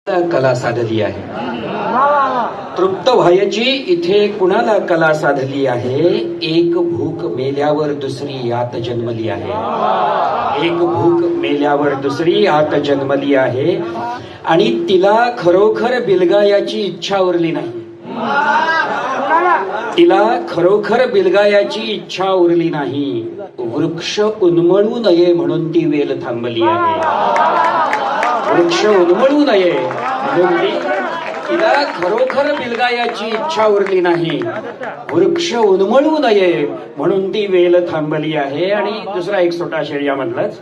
कला साधली आहे. तृप्त व्हायची इथे कुणाला कला साधली आहे. एक भूक मेल्यावर दुसरी आत जन्मली आहे. एक भूक मेल्यावर दुसरी आत जन्मली आहे आणि तिला खरोखर बिलगायाची इच्छा उरली नाही. तिला खरोखर बिलगायाची इच्छा उरली नाही. वृक्ष उन्मळू नये म्हणून ती वेल थांबली आहे. वृक्ष उन्मळू नये म्हणून तिला खरोखर बिलगायाची इच्छा उरली नाही. वृक्ष उन्मळू नये म्हणून ती वेल थांबली आहे. आणि दुसरा एक छोटा शेर यामधलाच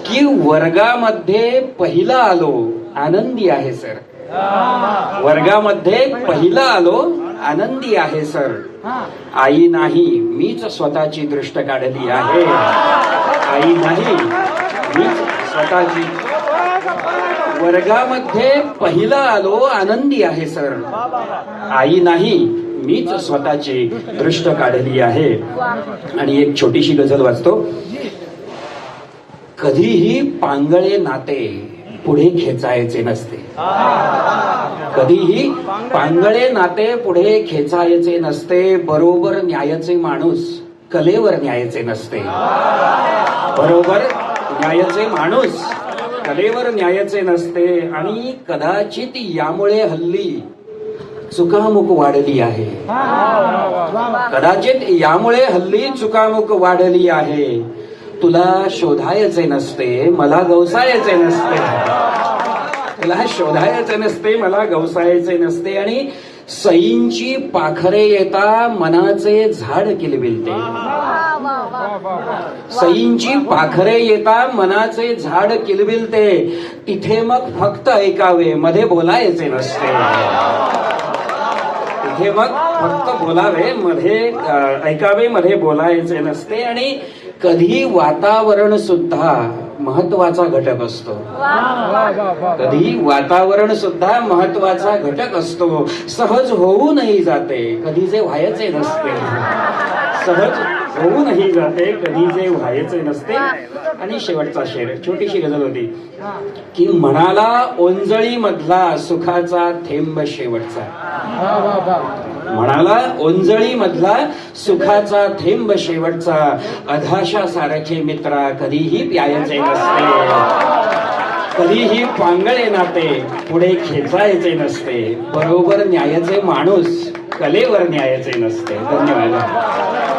की वर्गामध्ये पहिला आलो आनंदी आहे सर. वर्गामध्ये पहिला आलो आनंदी आहे सर. आई नाही मीच स्वतःची दृष्ट काढली आहे. आई नाही मीच स्वतःची. वर्गामध्ये पहिला आलो आनंदी आहे सर. आई नाही मीच स्वतःची दृष्ट काढली आहे. आणि एक छोटीशी गझल वाचतो. कधीही पांगळे नाते पुढे खेचायचे नसते. कधीही पांगळे नाते पुढे खेचायचे नसते. बरोबर न्यायाचे माणूस कलेवर न्यायाचे नसते. बरोबर न्यायाचे माणूस कलेवर न्यायाचे नसते. आणि कदाचित यामुळे हल्ली चुकामुक वाढली आहे. कदाचित यामुळे हल्ली चुकामुक वाढली आहे. तुला शोधायचे नसते मला गवसायचे नसते. तुला शोधायचे नसते मला गवसायचे नसते. आणि सईंची पाखरे येता मनाचे झाड किलबिलते. सईंची पाखरे येता मनाचे झाड किलबिलते. तिथे मग फक्त ऐकावे मध्ये बोलायचे नसते. तिथे मग फक्त बोलावे मध्ये ऐकावे मध्ये बोलायचे नसते. आणि कधी वातावरण सुद्धा महत्वाचा घटक असतो. कधी वातावरण सुद्धा महत्वाचा घटक असतो. सहज होऊनही जाते कधी जे व्हायचे नसते. सहज होऊनही जाते कधी जे व्हायचे नसते. आणि शेवटचा शेर छोटीशी गझल होती की म्हणाला ओंजळी मधला सुखाचा थेंब शेवटचा. म्हणाला ओंजळी मधला सुखाचा थेंब शेवटचा. अधाशा सारखे मित्रा कधीही प्यायचे नसते. कधीही पांगळे नाते पुढे खेचायचे नसते. बरोबर न्यायाचे माणूस कलेवर न्यायाचे नसते. धन्यवाद.